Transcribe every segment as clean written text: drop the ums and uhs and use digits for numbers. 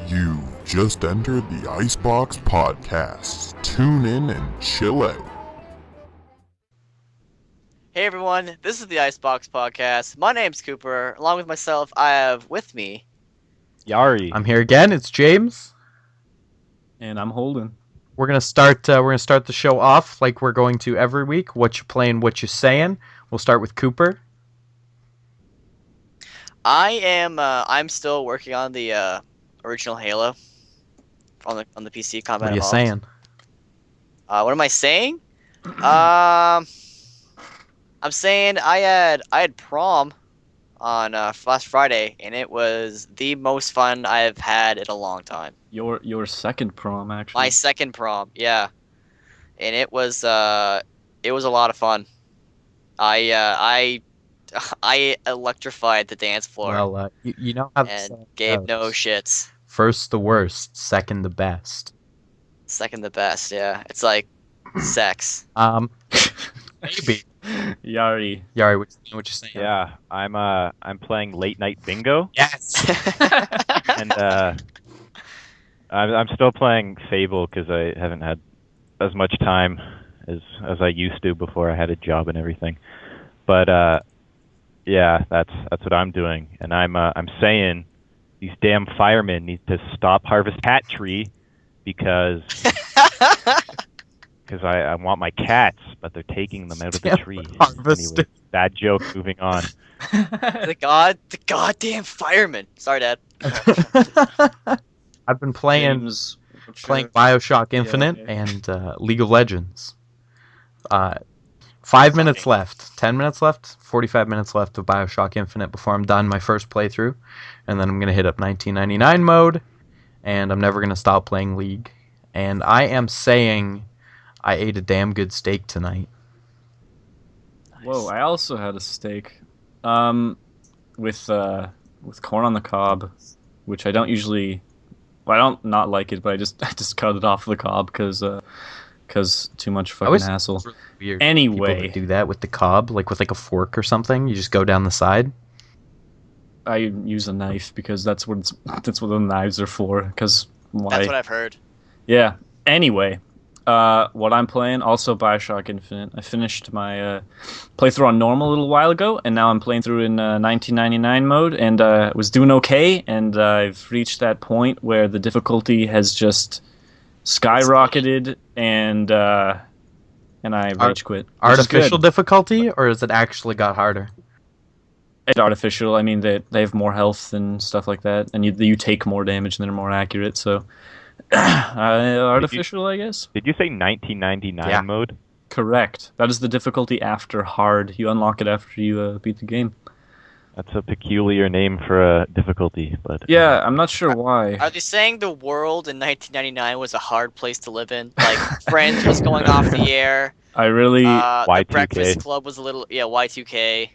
You just entered the IceBox podcast. Tune in and chill out. Hey everyone, this is the IceBox podcast. My name's Cooper. Along with myself, I have with me Yari. I'm here again. It's James, and I'm Holden. We're gonna start the show off like we're going to every week. What you playing? What you saying? We'll start with Cooper. I'm still working on the original Halo on the PC Combat What are you Evolved. saying? What am I saying? I'm saying I had prom on last Friday, and it was the most fun I've had in a long time. Your second prom, actually. My second prom, yeah, and it was a lot of fun. I electrified the dance floor Well, you know how this and gave goes. no shits. First the worst, second the best. Second the best, yeah. It's like sex. Maybe. Yari. Yari, what you saying? Yeah, I'm playing late night bingo, Yes. and I'm still playing Fable because I haven't had as much time as I used to before I had a job and everything. But yeah, that's what I'm doing, and I'm saying these damn firemen need to stop harvest cat tree because I want my cats, but they're taking them out of the tree. Harvest. Anyway, bad joke. Moving on. the goddamn fireman. Sorry, Dad. I've been playing James, playing BioShock Infinite okay. and League of Legends. 5 minutes left, 10 minutes left, 45 minutes left of BioShock Infinite before I'm done my first playthrough, and then I'm going to hit up 1999 mode, and I'm never going to stop playing League. And I am saying I ate a damn good steak tonight. Whoa, I also had a steak. With corn on the cob, which I don't usually. Well, I don't not like it, but I just cut it off the cob because too much fucking hassle. Really weird. Anyway. People that do that with the cob, like with like a fork or something. You just go down the side. I use a knife because that's what the knives are for. Because why? That's what I've heard. Yeah. Anyway, what I'm playing, also BioShock Infinite. I finished my playthrough on normal a little while ago, and now I'm playing through in 1999 mode, and was doing okay, and I've reached that point where the difficulty has just skyrocketed, and I rage quit. Artificial difficulty, or has it actually got harder? It's artificial. I mean, they have more health and stuff like that, and you take more damage and they're more accurate, so... artificial, I guess. Did you say 1999 Yeah. mode? Correct. That is the difficulty after hard. You unlock it after you beat the game. That's a peculiar name for a difficulty, but Yeah, I'm not sure why. Are they saying the world in 1999 was a hard place to live in? Like, Friends was going off the air. I really... The Y2K. Breakfast Club was a little... Yeah, Y2K.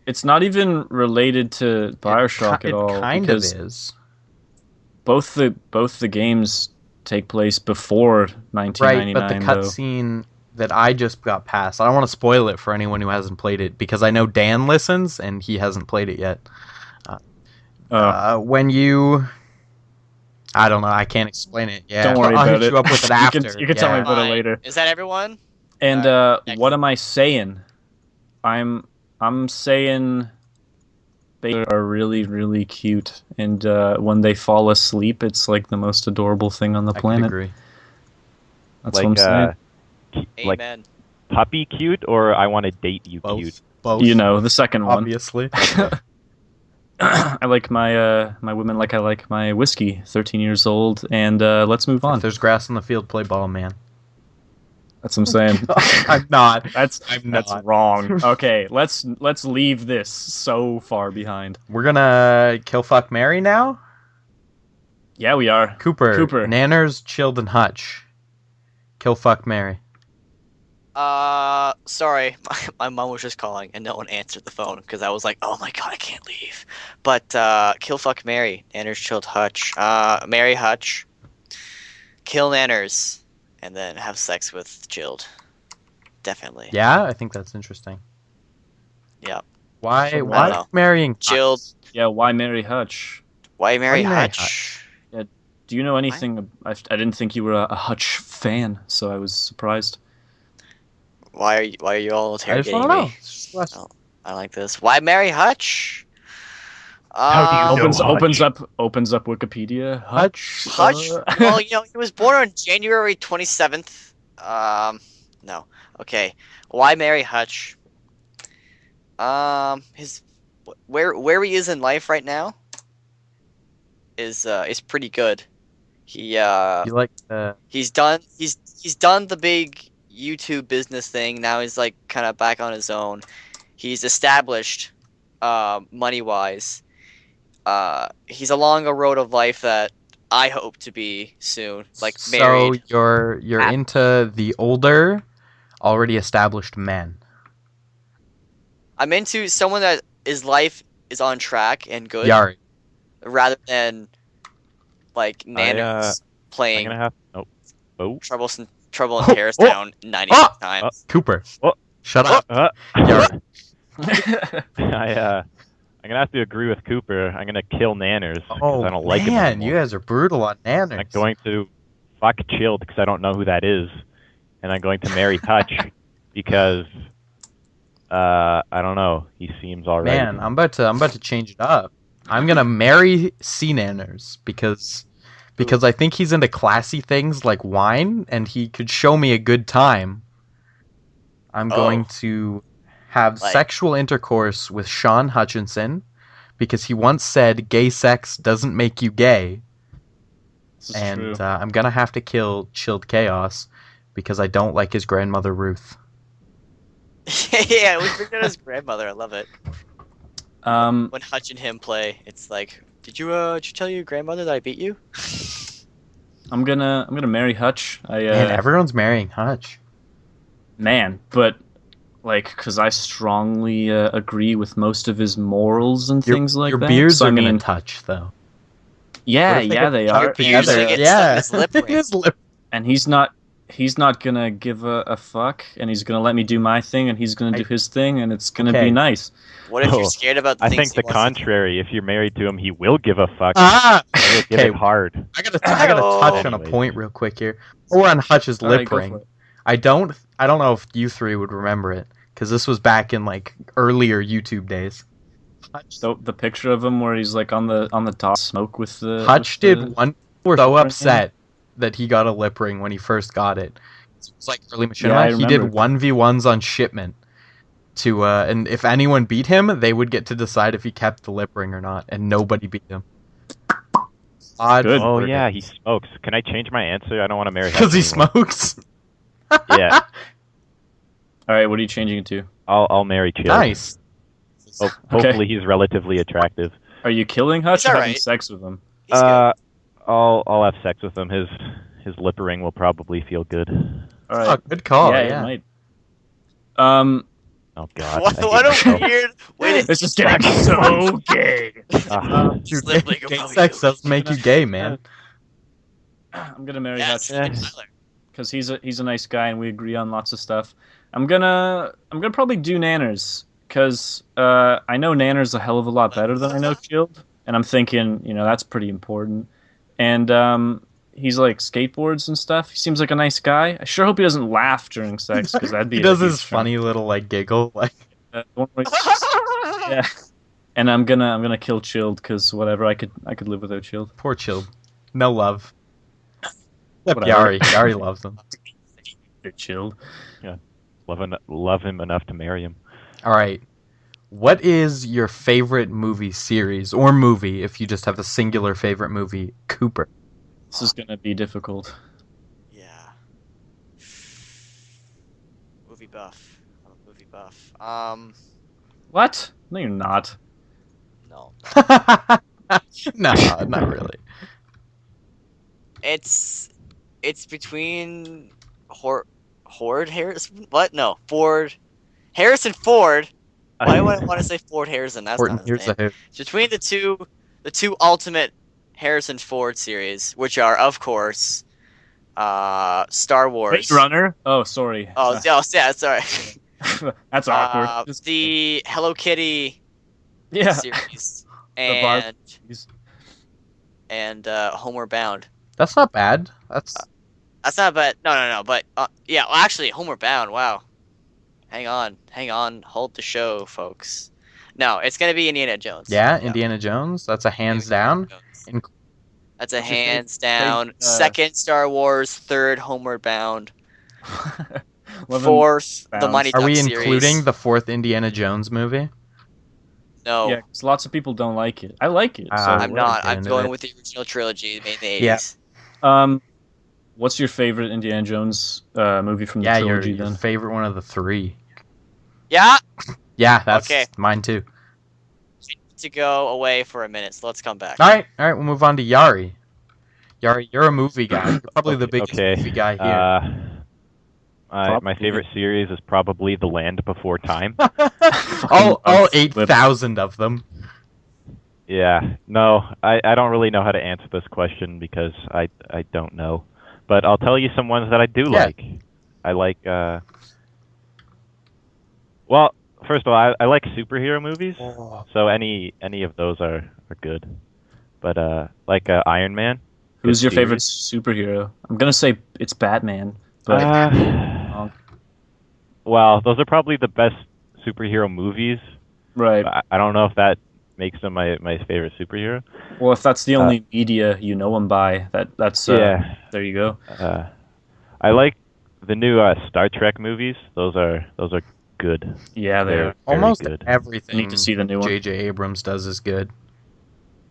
It's not even related to BioShock at all. It kind of because is. both the games take place before 1999, Right, but the though. cutscene that I just got past, I don't want to spoil it for anyone who hasn't played it, because I know Dan listens, and he hasn't played it yet. When you... I don't know, I can't explain it. Yeah, Don't worry I'll about hit it. you up with it after. You can tell me about it Fine. later. Is that everyone? And Alright, what am I saying? I'm saying they are really, really cute, and when they fall asleep, it's like the most adorable thing on the I could planet. agree. That's like what I'm saying. like Amen. puppy cute, or I want to date you cute. Both. You know, the second one. Obviously. I like my women like I like my whiskey. 13 years old, and let's move If on. there's grass on the field, play ball, man. That's what I'm saying. I'm not. That's I'm that's not. wrong. Okay, let's leave this so far behind. We're gonna kill, fuck, marry now? Yeah, we are. Cooper. Cooper. Nanners, Chilled, and Hutch. Kill, fuck, marry. Sorry, my mom was just calling and no one answered the phone because I was like, oh my god, I can't leave. But kill, fuck, marry. Nanners, Chilled, Hutch. Marry Hutch. Kill Nanners, and then have sex with Chilled. Definitely. Yeah, I think that's interesting. Yeah. Why? So Why marrying Chilled. Yeah, why marry Hutch? Why marry Why marry Hutch? Do you know anything? I didn't think you were a Hutch fan, so I was surprised. Why are you all I just interrogating want to know. me? Oh, I like this. Why marry Hutch? How do you know Opens Hutch? opens up Wikipedia. Hutch. Hutch? Well, he was born on January 27th. No. Okay. Why marry Hutch? His where he is in life right now is pretty good. He You like he's done the big YouTube business thing. Now he's like kind of back on his own. He's established money wise. He's along a road of life that I hope to be soon, like so married. you're Happy. into the older, already established men. I'm into someone that his life is on track and good, Yari. rather than like Nanners I'm playing gonna have. Oh. Trouble in Oh, Terrace oh, Town 96 times. Cooper. Oh. Shut up. Yari. I'm gonna have to agree with Cooper. I'm gonna kill Nanners because Oh I don't like him man, anymore. you guys are brutal on Nanners. I'm going to fuck Chilled because I don't know who that is, and I'm going to marry Hutch because I don't know. He seems alright. Man, I'm about to change it up. I'm gonna marry Sea Nanners because I think he's into classy things like wine, and he could show me a good time. I'm going to have sexual intercourse with Sean Hutchinson because he once said gay sex doesn't make you gay. This is And true. I'm gonna have to kill Chilled Chaos because I don't like his grandmother Ruth. Yeah, we forgot his grandmother. I love it. Um, When Hutch and him play, it's like, did you tell your grandmother that I beat you? I'm gonna marry Hutch. Man, everyone's marrying Hutch. But like, because I strongly agree with most of his morals and things like your that. beards So, are I mean, gonna touch though. yeah, What if yeah, get they stuck are. Beards together? are getting Yeah, stuck in his lip ring. And he's not gonna give a fuck, and he's gonna let me do my thing, and he's gonna do his thing, and it's gonna be nice. What if you're scared about the I things think the he wants to do? contrary. If you're married to him, he will give a fuck. Ah! He'll give Okay, it hard. I gotta touch on a Anyways. point real quick here. Or on Hutch's All right, lip go ring. for it. I don't know if you three would remember it because this was back in like earlier YouTube days. The picture of him where he's like on the top smoke with the Hutch with did one. We're lip so ring. upset that he got a lip ring when he first got it. It's like early machinima. Yeah, I he did remember. 1v1s on shipment to and if anyone beat him, they would get to decide if he kept the lip ring or not, and nobody beat him. Good. Oh yeah, he smokes. Can I change my answer? I don't want to marry Hutch because he anymore. smokes. Yeah, All right, what are you changing it to? I'll marry Chilled. Nice. Hopefully he's relatively attractive. Are you killing Hutch He's or all having right. sex with him? He's good. I'll have sex with him. His lip ring will probably feel good. All Oh, right. good call. yeah, Yeah. it might. Um, Oh god. What I hate a myself. weird way to this is getting so gay. Dude, Slipping gay above sex you. doesn't make you gay, man. I'm gonna marry Yes, Hutch Tyler. because he's a nice guy and we agree on lots of stuff. I'm gonna probably do Nanners because I know Nanners a hell of a lot better than I know Chilled, and I'm thinking that's pretty important. And he's like skateboards and stuff. He seems like a nice guy. I sure hope he doesn't laugh during sex because that'd be He a does huge his funny little like giggle, like one where yeah. And I'm gonna kill Chilled because whatever I could live without Chilled. poor Chilled. No love. Except Whatever. Yari loves him. They're Chilled. Love him enough to marry him. All right. What is your favorite movie series or movie if you just have a singular favorite movie? Cooper. This is gonna be difficult. Yeah. Movie buff. I'm a movie buff. What? No, you're not. No. No, not really. It's between Horde Harrison. What? No, Ford. Harrison Ford. Why would I want to say Ford Harrison? That's Horton, not his here's name. the hook. It's between the two ultimate Harrison Ford series, which are of course, Star Wars. Blade Runner. Oh, sorry. Oh, yeah, sorry. That's awkward. The Hello Kitty Yeah. series The Barb- and Homeward Bound. That's not bad. That's not bad. No. But yeah, well, actually, Homeward Bound. Wow. Hang on. Hold the show, folks. No, it's gonna be Indiana Jones. Yeah, Yeah. Indiana Jones. That's a hands Indiana down. Jones. In- That's a What's your hands down. favorite, Second Star Wars, third Homeward Bound, Well, then, fourth the Bound. Mighty Are Duck we series. including the fourth Indiana Jones movie? No, Yeah, 'cause lots of people don't like it. I like it. So I'm we're not. getting I'm into going it. with the original trilogy made in the Yeah. 80s. What's your favorite Indiana Jones movie from the Yeah, trilogy your then? favorite one of the three. Yeah. Yeah, that's Okay. mine too. To go away for a minute, so let's come back. All right, we'll move on to Yari. Yari, you're a movie guy. You're probably the biggest Okay. movie guy here. My Probably. favorite series is probably The Land Before Time. all love 8,000 of them. Yeah. No, I don't really know how to answer this question because I don't know. But I'll tell you some ones that I do Yeah. like. I like well, first of all, I like superhero movies. So any of those are good. But like Iron Man. Who's your good favorite series. superhero? I'm gonna say it's Batman, but Well, those are probably the best superhero movies. right. I don't know if that makes them my favorite superhero. Well, if that's the only media you know him by, that's Yeah. there you go. I like the new Star Trek movies. Those are good. Yeah, They're they're very Almost good. everything Need to see the new one. J.J. Abrams does is good.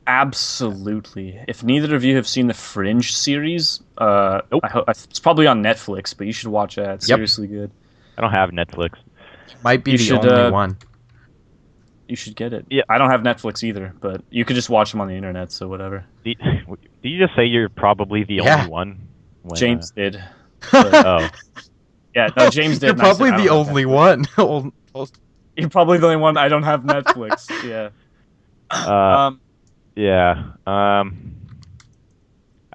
Absolutely. If neither of you have seen the Fringe series, Nope. it's probably on Netflix, but you should watch that. It's Yep. seriously good. I don't have Netflix. Might be You the should, only one. You should get it. Yeah. I don't have Netflix either, but you could just watch them on the internet, so whatever. Do you just say you're probably the Yeah. only one? When, James did. Oh. Yeah, no, James did. You're and I said, probably I the don't have only Netflix. one. You're probably the only one. I don't have Netflix. Yeah. Yeah. I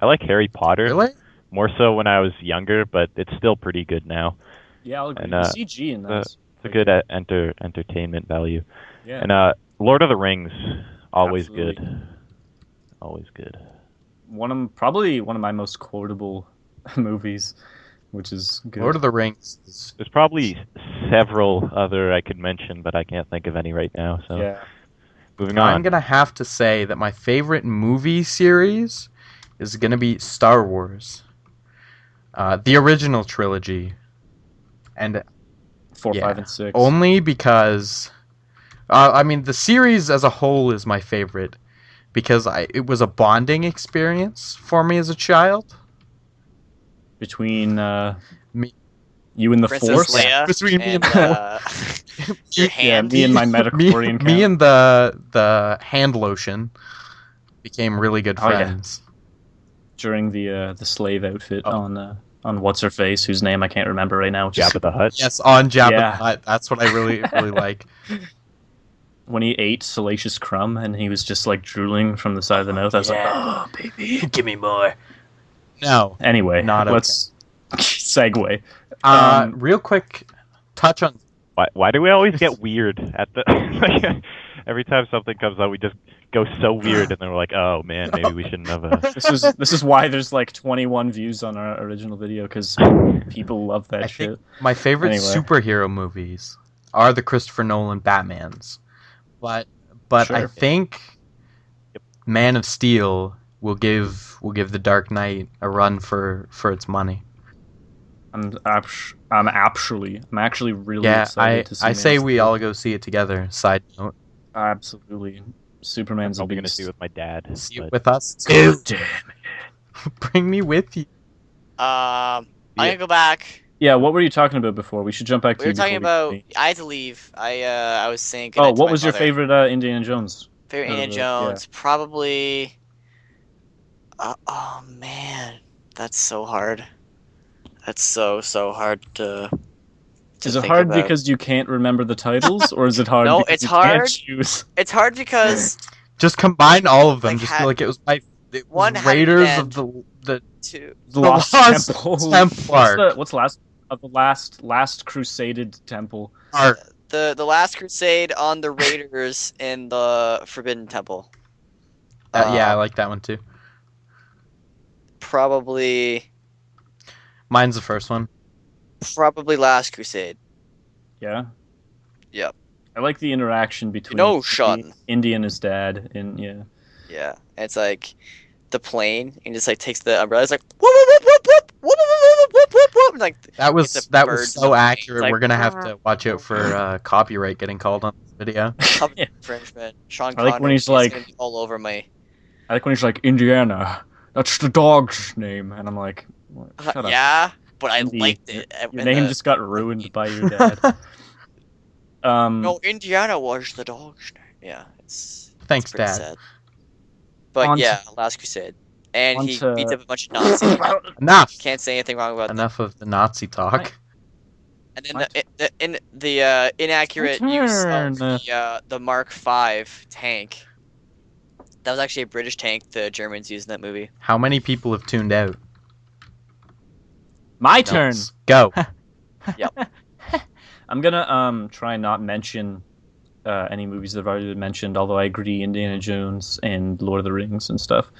like Harry Potter. Really? More so when I was younger, but it's still pretty good now. Yeah, I'll agree. And, The CG in that. It's a good entertainment value. Yeah. And Lord of the Rings, always Absolutely. good. Always good. Probably one of my most quotable movies, which is good. Lord of the Rings is There's probably several other I could mention, but I can't think of any right now. So Yeah. moving on. I'm gonna have to say that my favorite movie series is gonna be Star Wars, the original trilogy, and 4, Yeah. 5, and 6. only because, I mean, the series as a whole is my favorite because it was a bonding experience for me as a child. Between Me- you and the Princess Force. Leia Between me and your Yeah, hand. me and my me, metachlorian me count. and the hand lotion became really good Oh, yeah. friends. During the slave outfit Oh. on what's her face, whose name I can't remember right now. Which is Jabba the Hutt. Yes, on Jabba the Yeah. Hutt. That's what I really like. when he ate Salacious Crumb and he was just like drooling from the side of the mouth. I was like, oh baby, give me more. No. Anyway, Not okay. let's segue. Real quick, touch on. Why do we always get weird at the every time something comes up? We just go so weird, and then we're like, "Oh man, maybe we shouldn't have." This is why there's like 21 views on our original video because people love that I shit. think my favorite Anyway. superhero movies are the Christopher Nolan Batmans, but I Sure. think Man of Steel will give the Dark Knight a run for its money. I'm actually really Yeah, excited to see. I Man say of we Steel. all go see it together. Side note, Absolutely. Superman's a I'm gonna beast. see with my dad. see it but- with us. God damn it. Bring me with you. I'm gonna go back. Yeah, what were you talking about before? We should jump back to We were you before talking we about. leave. I had to leave. I was saying. Oh, goodnight to what my was your mother. favorite Indiana Jones? Favorite Indiana Yeah. Jones? Probably. Oh man, that's so hard. That's so hard to. Is it think hard about. because you can't remember the titles, or is it hard No, because it's you can't hard. choose? It's hard because Just combine all of them. Like, Just ha- feel like it was one had an Raiders end. of the two. The Lost Lost Temple. Templar. What's the last of the last Crusaded temple? Arc. The Last Crusade on the Raiders in the Forbidden Temple. Yeah, I like that one too. probably Mine's the first one. Last Crusade. Yeah. Yep. I like the interaction between Sean. Indy and his dad, and yeah. Yeah, and it's like the plane, and just like takes the umbrella. It's like whoop whoop whoop whoop whoop whoop whoop whoop whoop. And, like That hits was the birds so on the accurate. wings, like, We're gonna have to watch out for copyright getting called on this video. copy infringement. Sean I like when Connery he's is like- gonna be all over my. I like when he's like, Indiana, that's the dog's name, and I'm like, shut up. Yeah, but I Indy, liked it. Your name just got ruined by your dad. No, Indiana was the dog's name. Yeah, it's Thanks, pretty Dad. sad. But On to- yeah, Last Crusade, and on he to- beats up a bunch of Nazis. Enough. Can't say anything wrong about that. Enough of the Nazi talk. And then What? the inaccurate use turn. of the Mark V tank. That was actually a British tank the Germans used in that movie. How many people have tuned out? My turn. Notes. Go. I'm gonna try and not mention any movies that I've already mentioned, although I agree Indiana Jones and Lord of the Rings and stuff.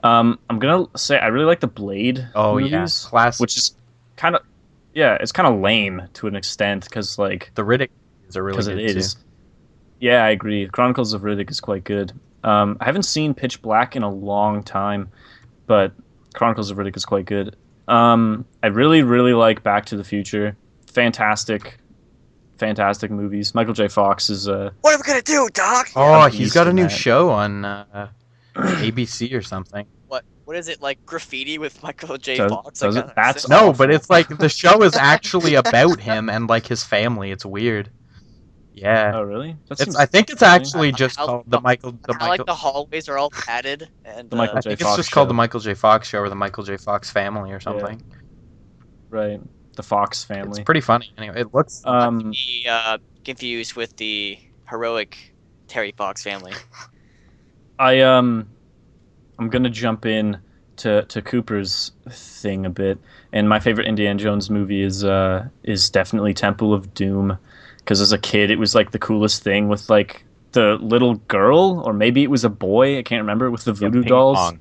I'm gonna say I really like the Blade Oh movies, yeah, classic. which is kind of it's kind of lame to an extent because like The Riddick is a really because good it is. Yeah, I agree. Chronicles of Riddick is quite good. I haven't seen Pitch Black in a long time, but Chronicles of Riddick is quite good. I really, really like Back to the Future. Fantastic movies. Michael J. Fox is What are we gonna do, Doc? too. Oh, I'm he's beast got a in new that. show on ABC or something. What is it, like graffiti with Michael J. Does- Fox? does I it? can't That's understand. No, awful. but it's like the show is actually about him and like his family. It's weird. Yeah. Oh, really? That It's. seems I think it's funny. actually just How- called the Michael. How, like the hallways are all padded and The Michael I J. think Fox it's just called show. the Michael J. Fox Show or the Michael J. Fox Family or something. Right. The Fox It's family. pretty funny. Anyway, it looks. be confused with the heroic Terry Fox family. I'm gonna jump in to Cooper's thing a bit, and my favorite Indiana Jones movie is definitely Temple of Doom, because as a kid it was like the coolest thing with like the little girl, or maybe it was a boy, I can't remember, with the voodoo Ping dolls. pong.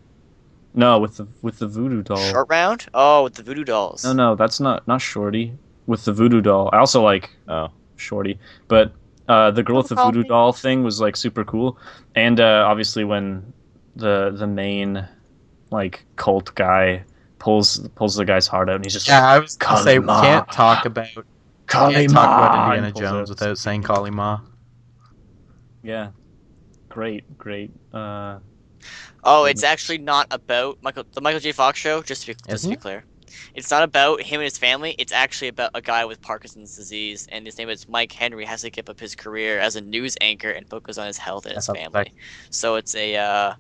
No, with the voodoo doll. Short round? Oh, with the voodoo dolls. No, that's not Shorty. With the voodoo doll. I also like Oh. Shorty, but the girl with the Don't call voodoo me. doll thing was like super cool, and obviously when the main like cult guy pulls the guy's heart out, and he's just Yeah, I was gonna say we Kalima. can't talk about Kalima, Indiana and pulls Jones out- without saying Kalima. Yeah, great. Oh, it's actually not about the Michael J. Fox show. Just to be Isn't it? clear, it's not about him and his family. It's actually about a guy with Parkinson's disease, and his name is Mike Henry. Has to give up his career as a news anchor and focus on his health and his thought family. So it's a I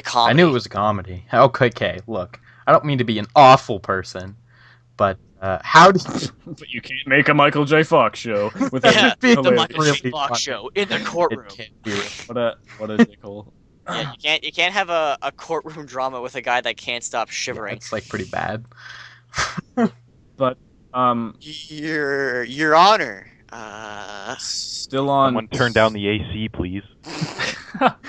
comedy. knew it was a comedy. Okay, look, I don't mean to be an awful person, but how do you... But you can't make a Michael J. Fox show with Yeah, a be the hilarious. Michael J. really Fox funny. show in the It courtroom. can't be real. what a dickhole. Yeah, you can't have a courtroom drama with a guy that can't stop Yeah, shivering. it's like pretty bad. Your Honor. Still on. Someone turn down the AC, please.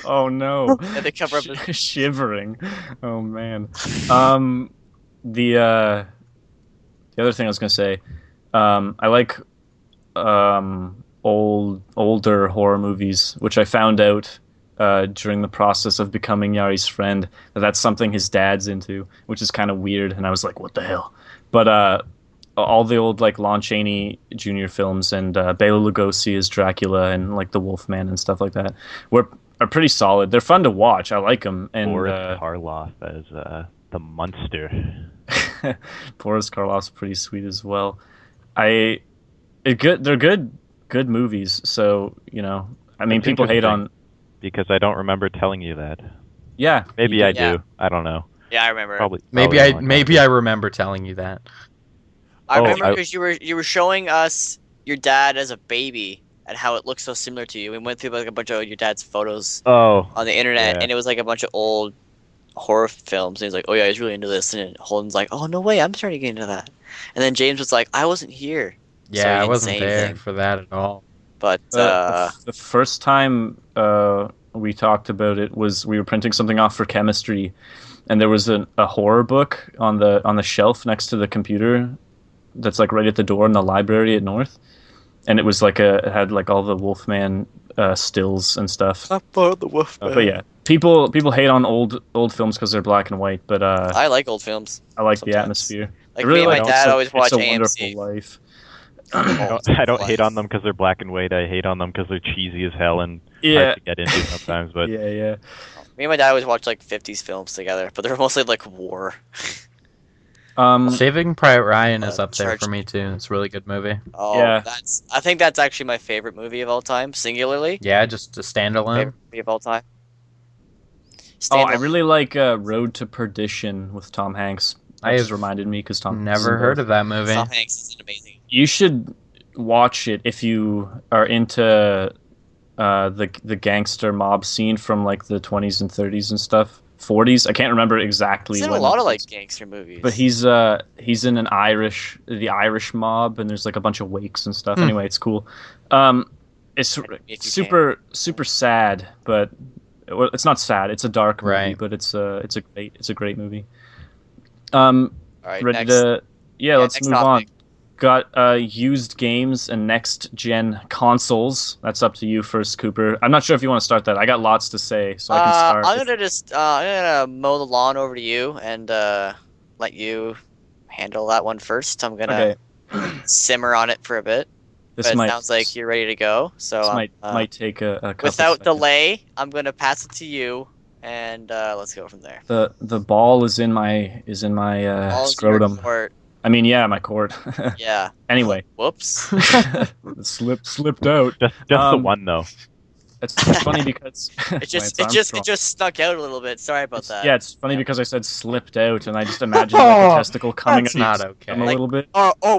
Oh no. Yeah, they cover up his Shivering. Oh man. The other thing I was gonna say, I like older horror movies, which I found out during the process of becoming Yari's friend that's something his dad's into, which is kind of weird, and I was like, what the hell? But all the old like Lon Chaney Jr. films and Bela Lugosi as Dracula and like the Wolfman and stuff like that are pretty solid. They're fun to watch. I like them. And Boris Karloff as the Munster. Boris Karloff's pretty sweet as well. They're good movies. So you know, I mean, That's people hate interesting. on. Because I don't remember telling you that. Yeah, Maybe you I did. Yeah. do. I don't know. Yeah, I remember. Probably. Maybe probably not. maybe I remember telling you that. I Oh, remember I- because you were showing us your dad as a baby and how it looks so similar to you. We went through like a bunch of your dad's photos Oh. on the internet, Yeah. and it was like a bunch of old horror films. And he's like, "Oh yeah, he's really into this." And Holden's like, "Oh no way, I'm starting to get into that." And then James was like, "I wasn't here." So he Yeah, I didn't wasn't say there anything. for that at all. But The first time we talked about it was we were printing something off for chemistry, and there was a horror book on the shelf next to the computer that's like right at the door in the library at North, and it was like it had like all the Wolfman stills and stuff. Not part of the Wolfman. But yeah, people hate on old films because they're black and white, but I like old films. I like sometimes. the atmosphere. Like I really me and my like dad It's a- always watch It's a AMC. Wonderful Life. I don't hate on them because they're black and white. I hate on them because they're cheesy as hell and Yeah, hard to get into sometimes. But yeah. Me and my dad always watch like 50s films together, but they're mostly like war. Saving Private Ryan is up there Charge- for me too. It's a really good movie. Oh, Yeah. I think that's actually my favorite movie of all time, singularly. Yeah, just a standalone. Favorite movie of all time. Oh, I Stand-up. really like Road to Perdition with Tom Hanks. I That just have reminded me because Tom. Never heard of that movie. Tom Hanks is amazing. You should watch it if you are into the gangster mob scene from like the 20s and 30s and stuff. 40s. I can't remember exactly. He's in a when lot it of like was. gangster movies. But he's in the Irish mob, and there's like a bunch of wakes and stuff. Anyway, it's cool. It's If you super sad, but well, it's not sad. It's a dark movie, Right. but it's a great movie. All right, Ready next. to let's next move topic. on. Got used games and next gen consoles. That's up to you first, Cooper. I'm not sure if you want to start that. I got lots to say, so I can start. I'm gonna mow the lawn over to you and let you handle that one first. I'm gonna Okay. simmer on it for a bit. This But it might sounds like you're ready to go. So might take a couple without seconds. delay, I'm gonna pass it to you, and let's go from there. The ball is in my All's in your scrotum. court. I mean, yeah, my cord. Yeah. Anyway, Whoops. slipped out. just the Um, one though. It's funny because It just Lance it just Armstrong. it just snuck out a little bit. Sorry about that. Yeah, it's funny because I said slipped out, and I just imagined like a testicle coming That's out not of your okay. scrotum a Like- little bit.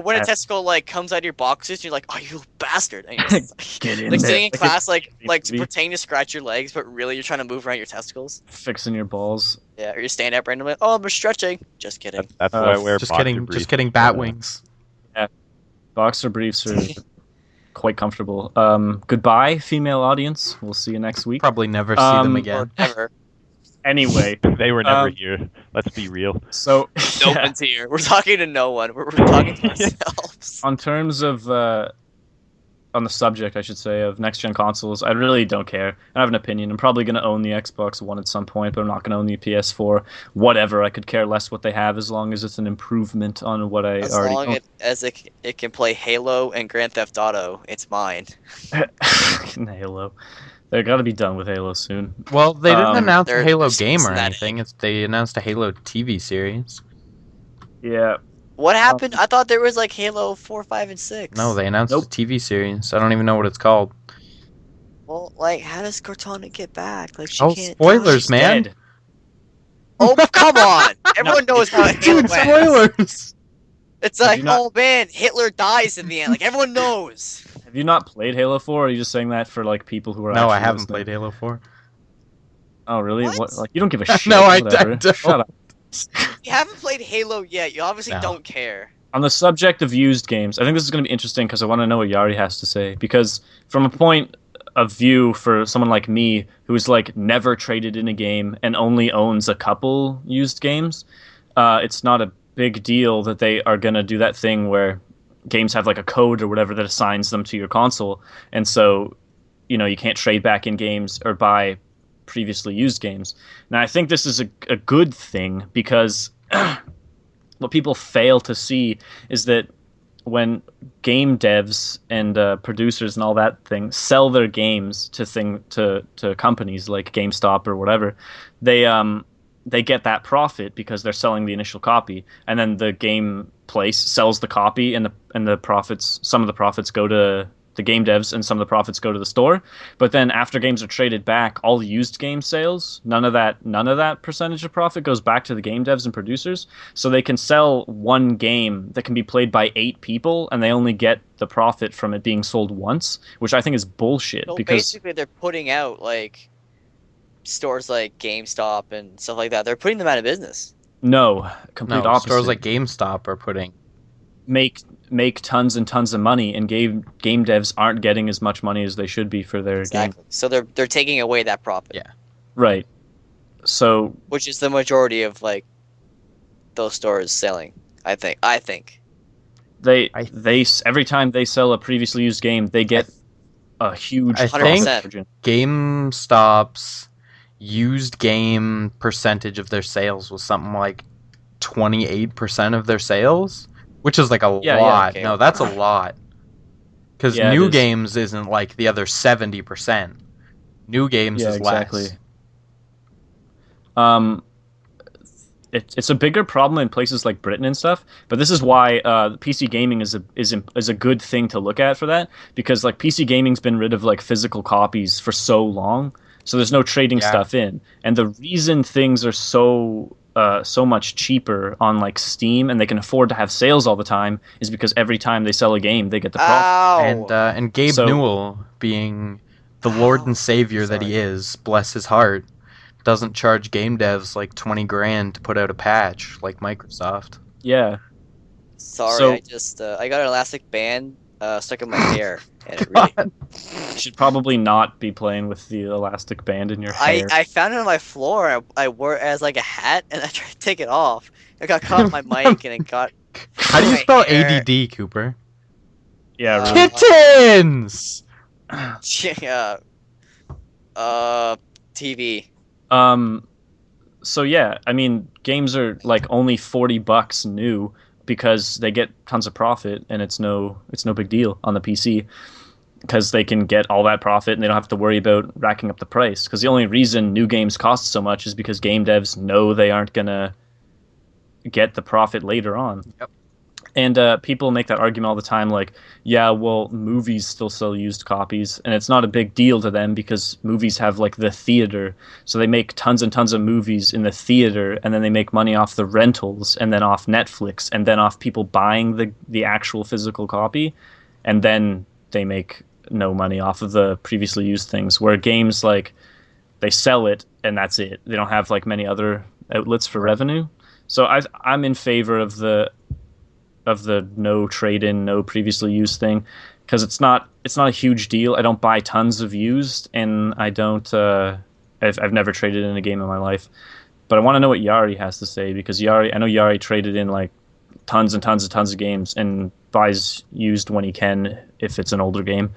When a Yeah. testicle like comes out of your boxers, you're like, oh, you bastard! And you're just, Get in like there. sitting in Like class, like movie. pretending to scratch your legs, but really you're trying to move around your testicles. Fixing your balls. Yeah, or you stand up randomly. Oh, I'm stretching. Just kidding. That's Uh, why I wear Just boxer kidding. briefs. Just kidding. Bat wings. Boxer briefs are quite comfortable. Goodbye, female audience. We'll see you next week. Probably never see them Um, again. Never. Anyway, They were never Um, here. Let's be real. so No yeah, one's here. We're talking to no one. We're talking to ourselves. on terms of on the subject, I should say, of next gen consoles, I really don't care. I have an opinion. I'm probably going to own the Xbox One at some point, but I'm not going to own the PS4. Whatever. I could care less what they have as long as it's an improvement on what I As already long own. as it can play Halo and Grand Theft Auto, it's mine. Fucking Halo. They got to be done with Halo soon. Well, they didn't announce they're- a Halo they're game or squeezing that anything. They announced a Halo TV series. Yeah. What happened? I thought there was like Halo 4, 5, and 6. No, they announced Nope. a TV series. I don't even know what it's called. Well, like, how does Cortana get back? Like, she Oh, can't. spoilers, man. Dead. Oh, come on! Everyone knows how it Dude, went. spoilers! It's Have like, you not- oh man, Hitler dies in the end. Like, everyone knows. Have you not played Halo 4? Or are you just saying that for like people who are No, I actually haven't listening? played Halo 4. Oh, really? What? Like, you don't give a shit. No, I Whatever. don't. Shut up. If you haven't played Halo yet, you obviously No. don't care. On the subject of used games, I think this is going to be interesting because I want to know what Yari has to say. Because from a point of view for someone like me who's like never traded in a game and only owns a couple used games, it's not a big deal that they are going to do that thing where games have like a code or whatever that assigns them to your console, and so you can't trade back in games or buy previously used games. Now I think this is a good thing because what people fail to see is that when game devs and producers and all that thing sell their games to companies like GameStop or whatever, they get that profit because they're selling the initial copy, and then the game place sells the copy, and the profits, some of the profits go to the game devs and some of the profits go to the store. But then after games are traded back, all the used game sales, none of that percentage of profit goes back to the game devs and producers. So they can sell one game that can be played by 8 people and they only get the profit from it being sold once, which I think is bullshit. So because basically, they're putting out like stores like GameStop and stuff like that. They're putting them out of business. no, complete No, opposite. stores like GameStop are putting. make tons and tons of money, and game devs aren't getting as much money as they should be for their game. Exactly. So they're taking away that profit. Yeah. Right. So which is the majority of like those stores selling. I think. they I- every time they sell a previously used game, they get a huge I profit think margin. GameStop's used game percentage of their sales was something like 28% of their sales, which is like a Yeah, lot. okay. No, that's a lot. Because Yeah, it new is. games isn't like the other 70%. New games Yeah, is exactly. less. It's a bigger problem in places like Britain and stuff. But this is why PC gaming is a good thing to look at for that, because like PC gaming's been rid of like physical copies for so long, so there's no trading Yeah. stuff in. And the reason things are so much cheaper on like Steam and they can afford to have sales all the time is because every time they sell a game, they get the profit. Ow! And Gabe So- Newell, being the Lord Ow. and Savior that he Sorry. is, bless his heart, doesn't charge game devs like 20 grand to put out a patch like Microsoft. Yeah. Sorry, So- I just I got an elastic band stuck in my hair, and it really. You should probably not be playing with the elastic band in your hair. I found it on my floor. I wore it as like a hat, and I tried to take it off. It got caught in my mic, and it got. How do you my spell hair. ADD, Cooper? Yeah, Uh, really. Kittens! Yeah. TV. So yeah, I mean, games are like only $40 new because they get tons of profit, and it's no big deal on the PC because they can get all that profit and they don't have to worry about racking up the price. Because the only reason new games cost so much is because game devs know they aren't gonna get the profit later on. Yep. And people make that argument all the time, like, yeah, well, movies still sell used copies, and it's not a big deal to them because movies have like the theater, so they make tons and tons of movies in the theater, and then they make money off the rentals, and then off Netflix, and then off people buying the actual physical copy, and then they make no money off of the previously used things. Where games, like, they sell it and that's it. They don't have like many other outlets for revenue. So I'm in favor of the no trade-in, no previously used thing, because it's not a huge deal. I don't buy tons of used, and I don't. I've never traded in a game in my life, but I want to know what Yari has to say, because I know Yari traded in like tons and tons and tons of games and buys used when he can if it's an older game.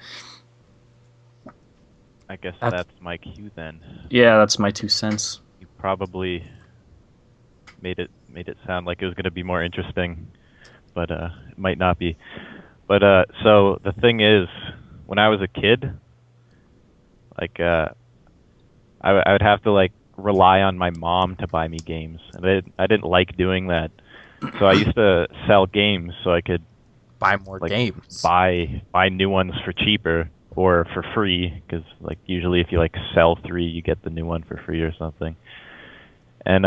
I guess that's my cue then. Yeah, that's my 2 cents. You probably made it sound like it was going to be more interesting, but it might not be. But so the thing is, when I was a kid, like I would have to like rely on my mom to buy me games, and I didn't like doing that. So I used to sell games so I could Buy more like games. buy new ones for cheaper or for free, because like usually if you like sell 3, you get the new one for free or something. And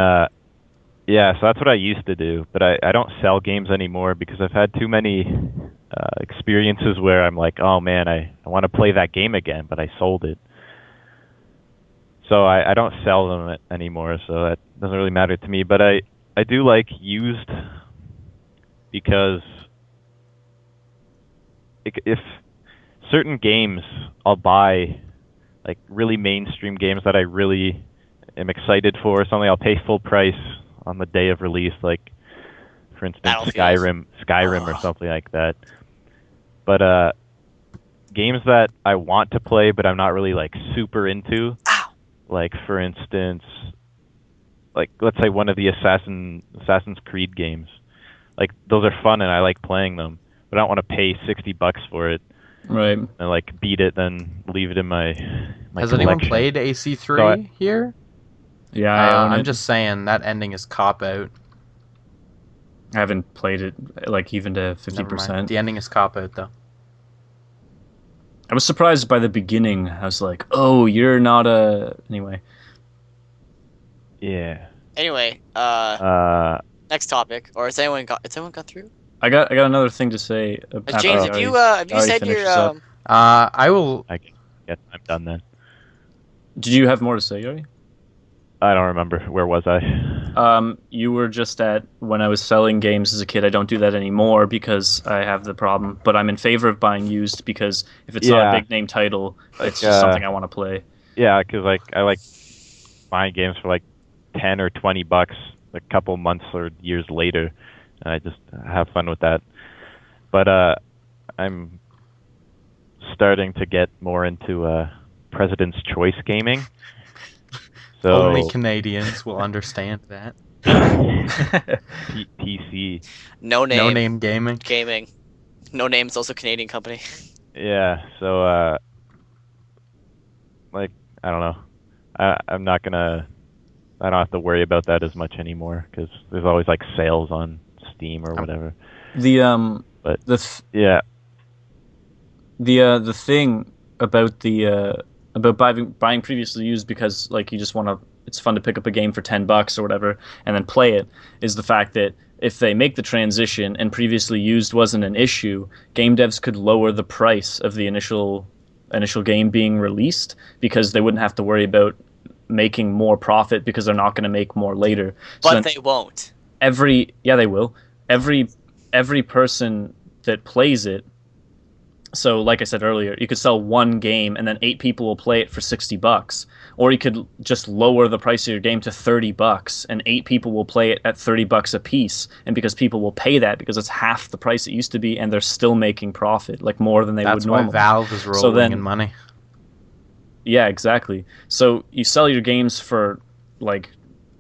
yeah, so that's what I used to do, but I don't sell games anymore because I've had too many experiences where I'm like, oh man, I want to play that game again, but I sold it. So I don't sell them anymore, so that doesn't really matter to me. But I do like used, because if certain games I'll buy, like really mainstream games that I really am excited for, something I'll pay full price on the day of release, like for instance Battlefield. Skyrim or something like that. But games that I want to play but I'm not really like super into, like for instance, like let's say one of the Assassin's Creed games, like those are fun and I like playing them, but I don't want to pay $60 for it Right. and like beat it, then leave it in my Has collection. anyone played AC3 So here? Yeah, I own I'm it. just saying that ending is cop out. I haven't played it like even to Never mind. 50%. The ending is cop out though. I was surprised by the beginning. I was like, "Oh, you're not a..." Anyway. Yeah. Anyway, next topic. Or has anyone got through? I got another thing to say. James, have you said your I will. I guess I'm done then. Did you have more to say, Yuri? I don't remember. Where was I? You were just at when I was selling games as a kid. I don't do that anymore because I have the problem. But I'm in favor of buying used because if it's not a big name title, it's just something I want to play. Yeah, because like I like buying games for like $10 or $20 a couple months or years later. And I just have fun with that. But I'm starting to get more into President's Choice gaming. So Only Canadians will understand that. PC. No name. No name gaming. Gaming. No Name's also a Canadian company. Yeah. So like I don't know. I'm not gonna. I don't have to worry about that as much anymore because there's always like sales on Steam or whatever. But Yeah. The thing about about buying previously used because like you just want to, it's fun to pick up a game for $10 or whatever and then play it, is the fact that if they make the transition and previously used wasn't an issue, game devs could lower the price of the initial game being released because they wouldn't have to worry about making more profit because they're not going to make more later. But they won't. They will. Every person that plays it. So, like I said earlier, you could sell one game and then 8 people will play it for $60, or you could just lower the price of your game to $30 and 8 people will play it at $30 a piece. And because people will pay that because it's half the price it used to be, and they're still making profit, like more than they would normally. That's why Valve is rolling in money. Yeah, exactly. So you sell your games for like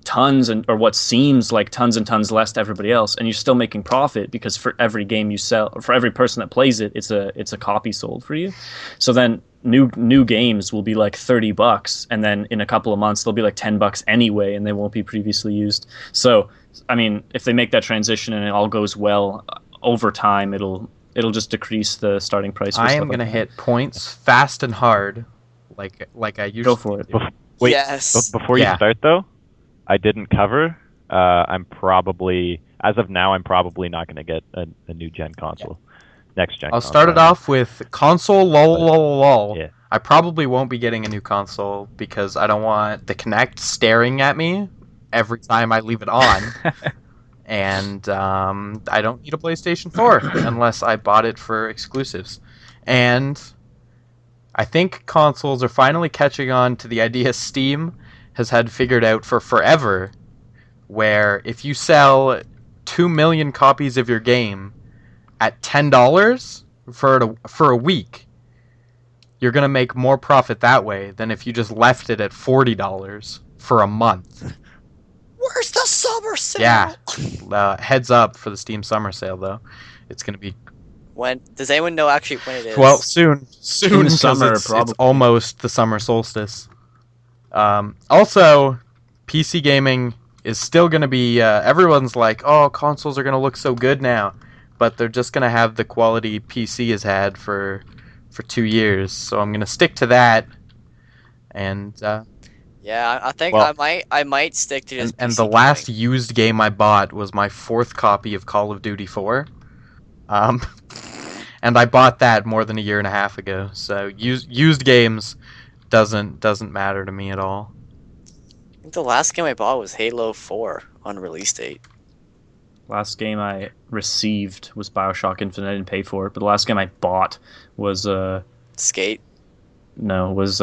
tons or what seems like tons and tons less to everybody else, and you're still making profit because for every game you sell, for every person that plays it, it's a copy sold for you. So then new games will be like $30, and then in a couple of months they'll be like $10 anyway, and they won't be previously used. So I mean, if they make that transition and it all goes well, over time it'll just decrease the starting price. I am gonna hit points fast and hard, like I usually go for it. Wait, yes. Before you start though, I didn't cover. I'm probably, as of now, I'm probably not going to get a new gen console. Next gen. I'll start it off with console. Lol. Yeah. I probably won't be getting a new console because I don't want the Kinect staring at me every time I leave it on. And I don't need a PlayStation 4 unless I bought it for exclusives. And I think consoles are finally catching on to the idea Steam has had figured out for forever, where if you sell 2 million copies of your game at $10 for a week, you're going to make more profit that way than if you just left it at $40 for a month. Where's the summer sale? Yeah. Heads up for the Steam summer sale, though. It's going to be... When? Does anyone know actually when it is? Well, soon. In the summer, it's probably. almost the summer solstice. Also, PC gaming is still going to be... everyone's like, oh, consoles are going to look so good now. But they're just going to have the quality PC has had for 2 years. So I'm going to stick to that. And... yeah, I think I might stick to this. And the last used game I bought was my 4th copy of Call of Duty 4. And I bought that more than a year and a half ago. So used games doesn't matter to me at all. I think the last game I bought was Halo 4 on release date. Last game I received was BioShock Infinite. I didn't pay for it, but the last game I bought was Skate. No, was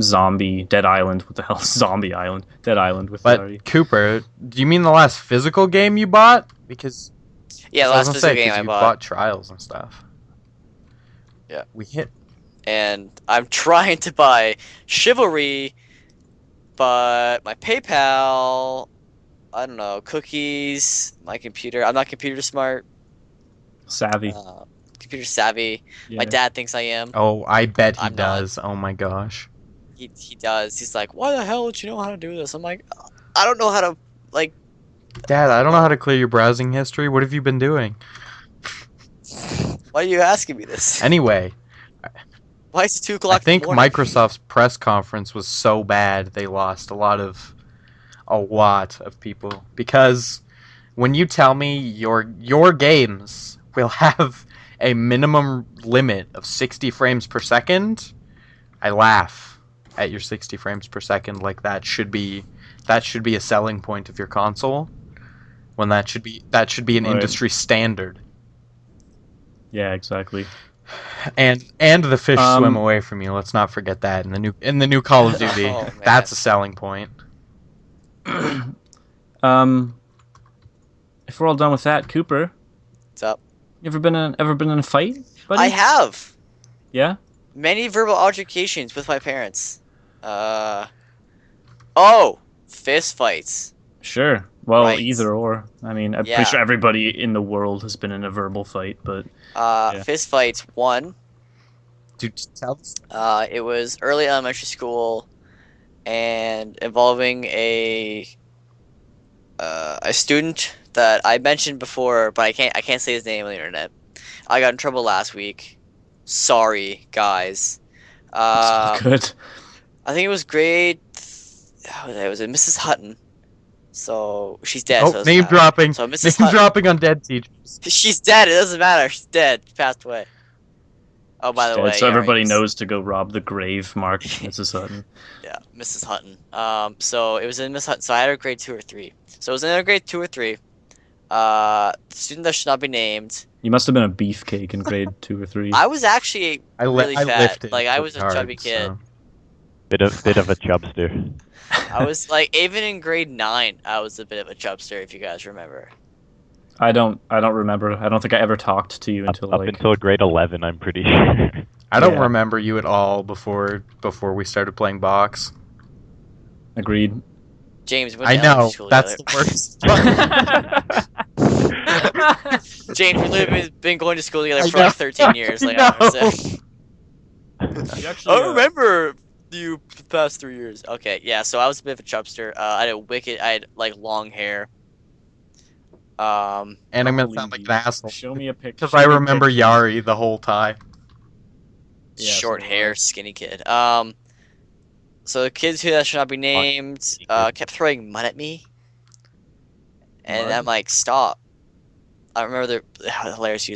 Zombie Dead Island. What the hell is Zombie Island? Dead Island with But Larry. Cooper, do you mean the last physical game you bought? Because yeah, the last physical game I bought Trials and stuff. Yeah, we hit. And I'm trying to buy Chivalry, but my PayPal, I don't know, cookies, my computer. I'm not computer smart. Savvy. Computer savvy. Yeah. My dad thinks I am. Oh, I bet he does. Not. Oh my gosh. He does. He's like, why the hell don't you know how to do this? I'm like, I don't know how to, like... Dad, I don't know how to clear your browsing history. What have you been doing? Why are you asking me this? Anyway. Why is it 2 o'clock I think Microsoft's press conference was so bad they lost a lot of people. Because when you tell me your games will have a minimum limit of 60 frames per second, I laugh at your 60 frames per second. Like that should be a selling point of your console, when that should be an industry standard. Yeah, exactly. And the fish swim away from you. Let's not forget that in the new Call of Duty. Oh, man. That's a selling point. If we're all done with that, Cooper, What's up? you ever been in a fight, buddy? I have Yeah. many verbal altercations with my parents. Fist fights. Sure. Well, Right. either or. I mean, I'm Yeah. pretty sure everybody in the world has been in a verbal fight, but Yeah. Fist fights. One. Dude, tell us. It was early elementary school, and involving a student that I mentioned before, but I can't say his name on the internet. I got in trouble last week. Sorry, guys. it's good. I think it was grade. It was Mrs. Hutton. So she's dead. Oh, so it doesn't name matter. dropping. So Mrs. Name Hutton. dropping on dead teachers. She's dead. It doesn't matter. She's dead. She passed away. Oh, by the way. So everybody right, knows to go rob the grave marked Mrs. Hutton. Yeah, Mrs. Hutton. So it was in Miss Hutton. So I had her grade 2 or 3. So it was in her grade 2 or 3. The student that should not be named. You must have been a beefcake in grade 2 or 3. I was actually really I fat. lifted Like I was a hard, chubby kid. so. Bit of a chubster. I was like even in grade 9, I was a bit of a chubster. If you guys remember. I don't remember. I don't think I ever talked to you Up until until grade 11, I'm pretty sure. I don't Yeah. remember you at all before we started playing box. Agreed. James, we went I to know. elementary school That's together. the worst. James, we literally been going to school together I for know. like 13 years. Like I I was You actually, I remember you the past 3 years. Okay, yeah. So I was a bit of a chubster. I had like long hair. And I'm gonna believe sound like you. an asshole Show me a picture. because I remember Yari the whole time. Yeah, short so do hair, I. skinny kid. So the kids who that should not be named kept throwing mud at me, and Mud? I'm like, stop. I remember the hilarious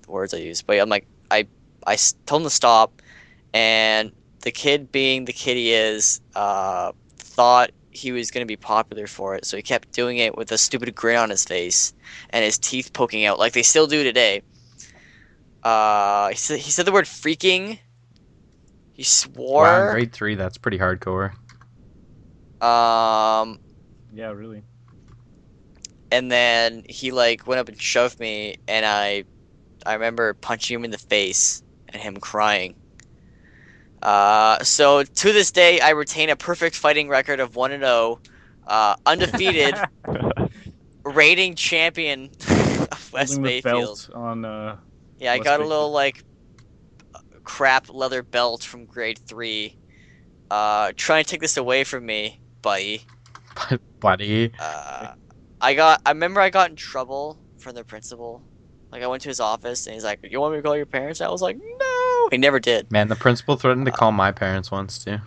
words I used, but I'm like, I told him to stop, and the kid, being the kid he is, thought he was gonna be popular for it, so he kept doing it with a stupid grin on his face and his teeth poking out, like they still do today. He said the word freaking. He swore. Wow, in grade 3, that's pretty hardcore. Yeah, really. And then he like went up and shoved me, and I remember punching him in the face and him crying. So to this day, I retain a perfect fighting record of 1-0, undefeated, reigning champion of West Holding the Mayfield. belt on. Yeah, I West got a Mayfield. little like crap leather belt from grade 3. Trying to take this away from me, buddy. Buddy. I remember I got in trouble from the principal. Like I went to his office and he's like, "You want me to call your parents?" I was like, "No." He never did. Man, the principal threatened to call my parents once too.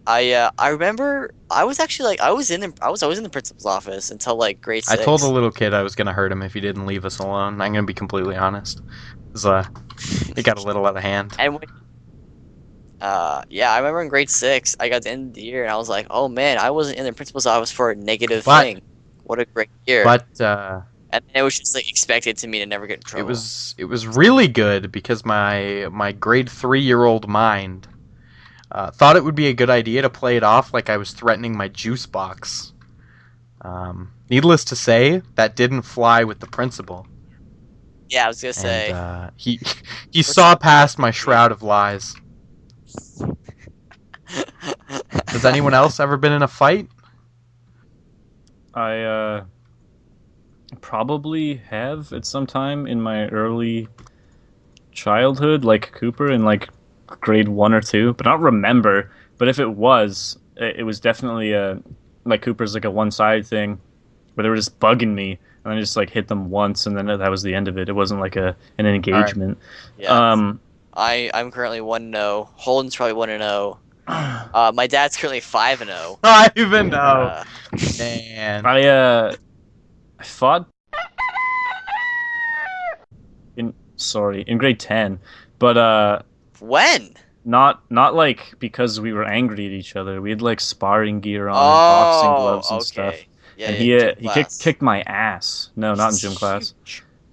I remember I was actually like I was always in the principal's office until like grade 6. I told a little kid I was gonna hurt him if he didn't leave us alone. I'm gonna be completely honest. It got a little out of hand. And when, yeah, I remember in grade 6, I got to the end of the year and I was like, "Oh man, I wasn't in the principal's office for a negative But- thing. What a great year!" But and it was just like expected to me to never get in trouble. it was really good because my grade 3-year-old mind thought it would be a good idea to play it off like I was threatening my juice box. Needless to say, that didn't fly with the principal. Yeah, I was gonna say. And he saw past my shroud of lies. Has anyone else ever been in a fight? I probably have at some time in my early childhood, like Cooper in like grade 1 or 2, but I don't remember. But if it was definitely like Cooper's like a one-sided thing where they were just bugging me, and I just like hit them once, and then that was the end of it. It wasn't like an engagement. Yeah. I'm currently 1-0. Holden's probably 1-0. My dad's currently 5-0. I even know. Man. I fought in grade 10, but When? not like because we were angry at each other. We had like sparring gear on, and boxing gloves and stuff. Yeah, And yeah, he gym class. kicked my ass. No, not in gym class.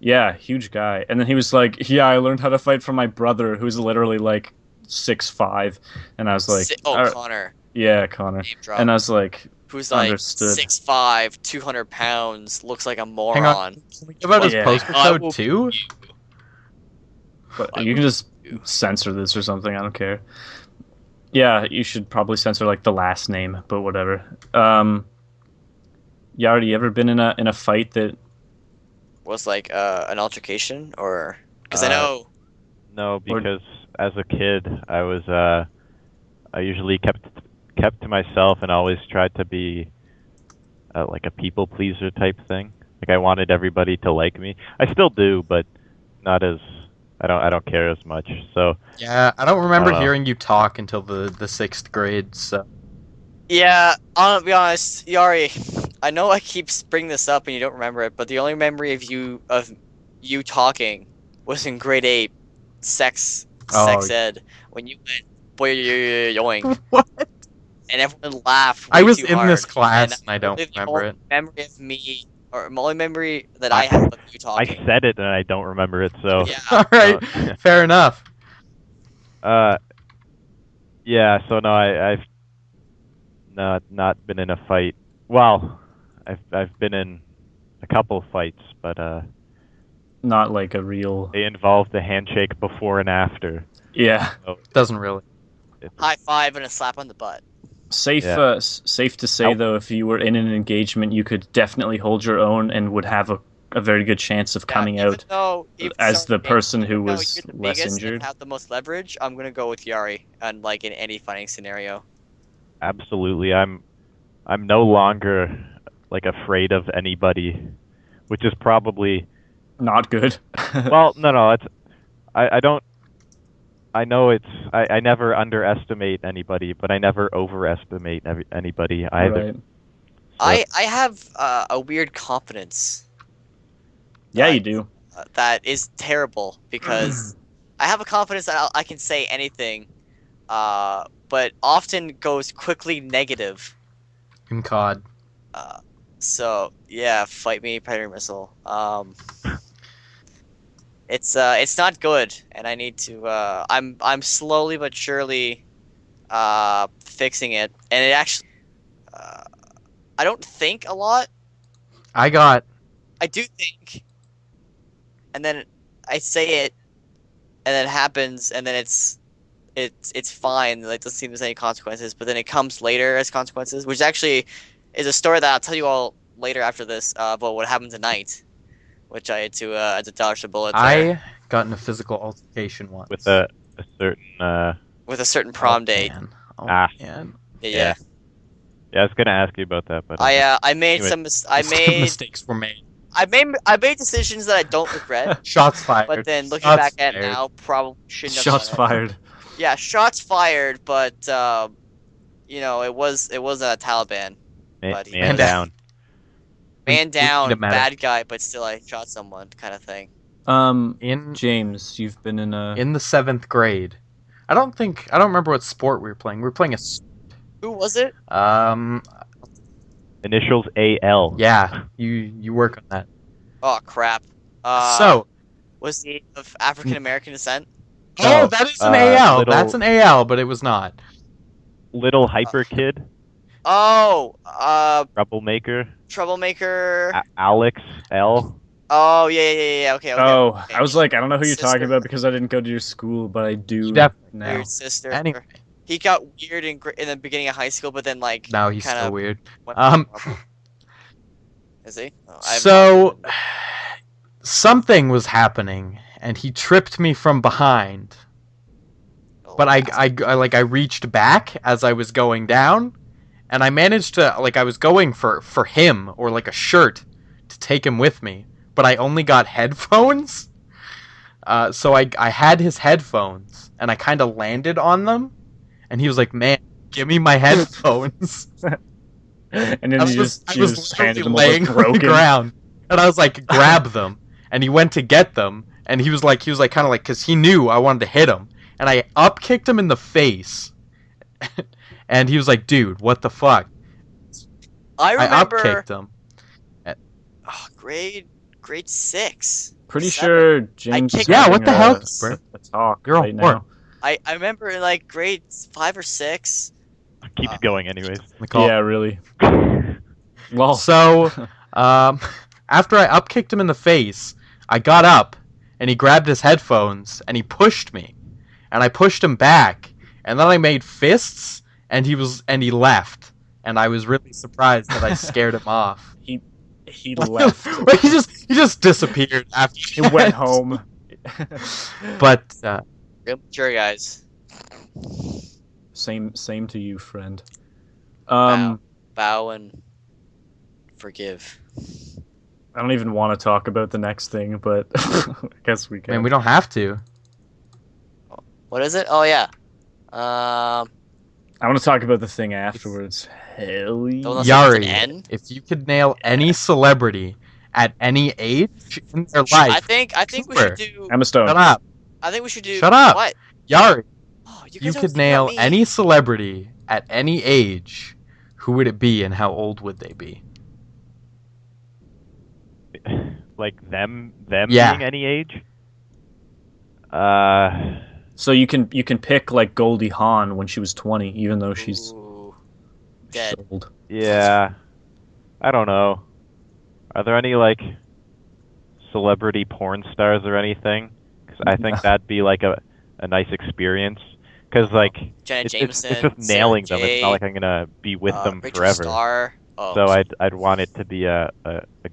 Yeah, huge guy. And then he was like, "Yeah, I learned how to fight from my brother, who's literally like 6'5". And I was like, Connor. yeah, Connor." Name drop. And I was like, Who's like understood. 6'5", 200 pounds, looks like a Hang moron. on. Can we give out his Yeah. postal I code will too? beat you. But I you can will just beat you. censor this or something. I don't care. Yeah, you should probably censor like the last name, but whatever. Yari, you ever been in a fight that? Was like an altercation, or because I Uh, know No, because as a kid, I usually kept to myself and always tried to be like a people pleaser type thing. Like I wanted everybody to like me. I still do, but not as I don't care as much. So Yeah, I don't remember I don't know. hearing you talk until the 6th grade. So Yeah, I'll be honest, Yari. I know I keep bringing this up and you don't remember it, but the only memory of you talking was in grade 8, sex Oh. ed, when you went boy yoink, What? and everyone laughed I way was too in hard. this class And and I don't the remember only it. memory of me, or my only memory that I have of you I talking. said it and I don't remember it. So Yeah, All right, fair enough. uh, yeah. So no, I've not been in a fight. Well, I've been in a couple fights, but Not like a real. they involved a handshake before and after. Yeah. So Doesn't really. high five and a slap on the butt. Safe, Yeah. safe to say though, if you were in an engagement, you could definitely hold your own and would have a very good chance of coming even out though, as the person who even though was you're the less biggest injured. and have the most leverage, I'm gonna go with Yari, and like in any fighting scenario. absolutely, I'm no longer like afraid of anybody, which is probably Not good. well, no, it's I don't. I know I never underestimate anybody, but I never overestimate anybody either. Right. So, I have a weird confidence Yeah, that you do. that is terrible because I have a confidence that I can say anything, but often goes quickly negative. In COD. So yeah, fight me, predator missile. It's not good, and I need to. I'm slowly but surely fixing it, and it actually. Uh, I don't think a lot. I got. I do think, and then I say it, and then it happens, and then it's fine. Like doesn't seem there's any consequences, but then it comes later as consequences, which actually is a story that I'll tell you all later after this about what happened tonight, which I had to dodge the bullet there I got in a physical altercation once. with a certain with a certain prom date. Man. Oh Ah. man. Yeah. yeah, I was gonna ask you about that, but I made anyway. some I made Mistakes were made. I made decisions that I don't regret, Shots fired. but then looking Shots back at it fired. now, probably shouldn't have Shots done it. fired. Yeah, shots fired, but you know, it wasn't a Taliban. But he man was- down. Man We down, need a medic. bad guy, but still I shot someone kind of thing. In James, you've been in a. the 7th grade. I don't remember what sport we were playing. We were playing Who was it? Initials AL. yeah, you work on that. Oh crap. So, Was he of African American descent? No, oh, that is an AL. little- That's an AL, but it was not. Little hyper kid, Oh, troublemaker, troublemaker. Alex L. Oh yeah. Okay. Oh, okay. I was like, I don't know who you're Sister. talking about because I didn't go to your school, but I do He definitely now. Weird sister. Anyway, He got weird in the beginning of high school, but then like now he's kinda still weird. went Um, normal. Is he? Oh, I have So, something was happening, and he tripped me from behind. not- But I reached back as I was going down, and I managed to I was going for him or like a shirt to take him with me, but I only got headphones. So I had his headphones, and I kind of landed on them, and he was like, "Man, give me my headphones." And then I you was just handed him laying over on the broken. ground, and I was like, "Grab them!" And he went to get them, and he was like, kind of like, because he knew I wanted to hit him, and I up kicked him in the face, and he was like, "Dude, what the fuck?" I I up remember kicked him. grade 6. Pretty 7. sure James. kicked is Yeah, having what the hell, a, Cooper? a talk You're a right whore. now. I remember in like grade 5 or 6. Keeps going anyways. Nicole. Yeah, really. Well, So, after I upkicked him in the face, I got up, and he grabbed his headphones, and he pushed me, and I pushed him back, and then I made fists, and he left, and I was really surprised that I scared him off. he left. he just disappeared after He went home. But Real mature guys. Same to you, friend. Bow and forgive. I don't even want to talk about the next thing, but I guess we can. man, we don't have to. What is it? Oh yeah. I want to talk about the thing afterwards. Hell The one yeah. that's with an Yari, N? if you could nail any celebrity at any age in their life, I think we Cooper. should do. Emma Stone. shut up. I think we should do. Shut up. What? Yari, Oh, you guys always could think nail about me. any celebrity at any age, who would it be and how old would they be? Like them Yeah. being any age. So you can pick like Goldie Hawn when she was 20, even though she's Ooh, dead. old. Yeah. I don't know. Are there any like celebrity porn stars or anything? Because I think that'd be like a nice experience. Because like Janet it's Jameson. just nailing them. It's not like I'm gonna be with them Rachel forever. Starr. Oh, So I'd want it to be a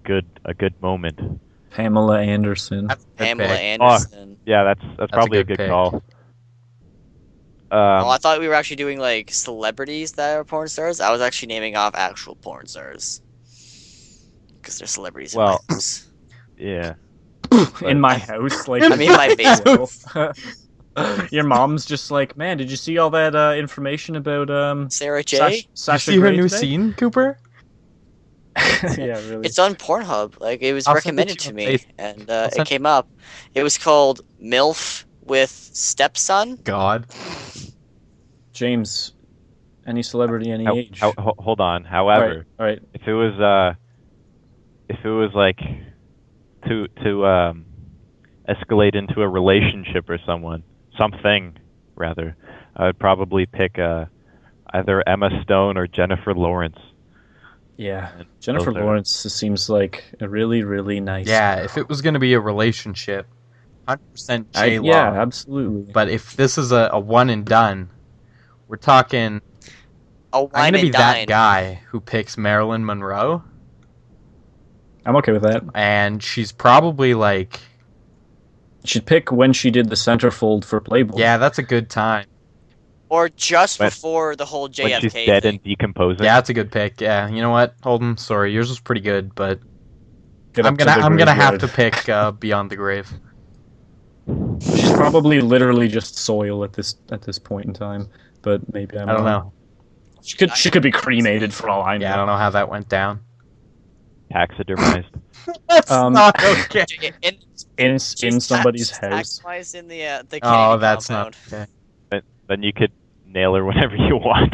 good moment. Pamela Anderson. That's a good Pamela pick. Anderson. Yeah, that's probably a good good pick. call. Oh, I thought we were actually doing like celebrities that are porn stars. I was actually naming off actual porn stars because they're celebrities. in my Well, house. Yeah. In my house, like I mean, my basement. Your mom's just like, man, did you see all that information about Sarah J. Did you Sasha see her Grey new today? scene, Cooper? Yeah, really. It's on Pornhub. Like it was I'll send it recommended to to you me, on Facebook. and I'll it send- came up. It was called MILF with Stepson. God. James, any celebrity, any age. Hold on. However, all right. if it was like to escalate into a relationship or something rather, I would probably pick either Emma Stone or Jennifer Lawrence. Yeah, And Jennifer those are- Lawrence seems like a really, really nice. Yeah, girl. if it was going to be a relationship, 100% J-Law. Yeah, absolutely. But if this is a one and done, we're talking. A I'm wine going to be and that dine. guy who picks Marilyn Monroe, I'm okay with that. and she's probably like, She'd pick when she did the centerfold for Playboy. yeah, that's a good time. Or just When- before the whole JFK When she's dead thing. and decomposing. Yeah, that's a good pick. Yeah, you know what, Holden? Sorry, yours was pretty good, but Get I'm up to gonna the I'm gonna have to graveyard. pick Beyond the Grave. She's probably literally just soil at this point in time, but maybe I'm I don't wrong. know. She could be cremated for all I know. Yeah, I don't know how that went down. Taxidermized. That's Um, not okay. in She's somebody's tax- house. tax-wise in the Kennedy Oh, that's compound. not okay. Then you could nail her whenever you want.